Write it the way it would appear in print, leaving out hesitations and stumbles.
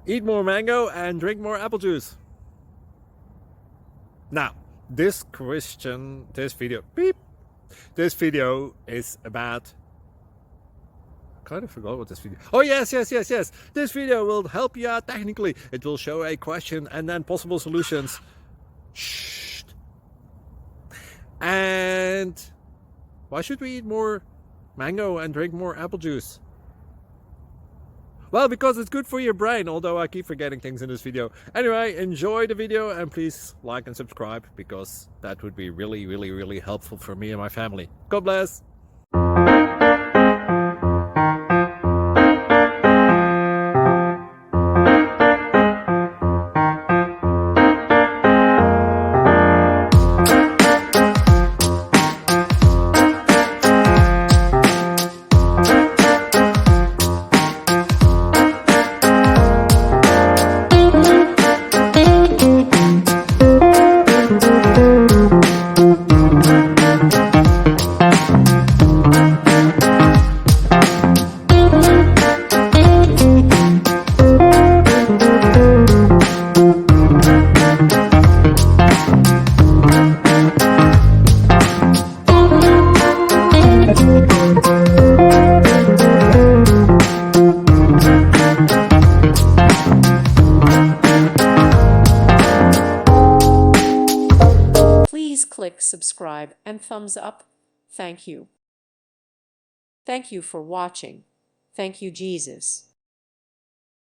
Eat more mango and drink more apple juice. Now, this video is about, I kind of forgot what this video. Oh yes. This video will help you out technically. It will show a question and then possible solutions. Shh. And why should we eat more mango and drink more apple juice? Well, because it's good for your brain, although I keep forgetting things in this video. Anyway, enjoy the video and please like and subscribe, because that would be really helpful for me and my family. God bless! Please click subscribe and thumbs up. Thank you. Thank you for watching. Thank you, Jesus.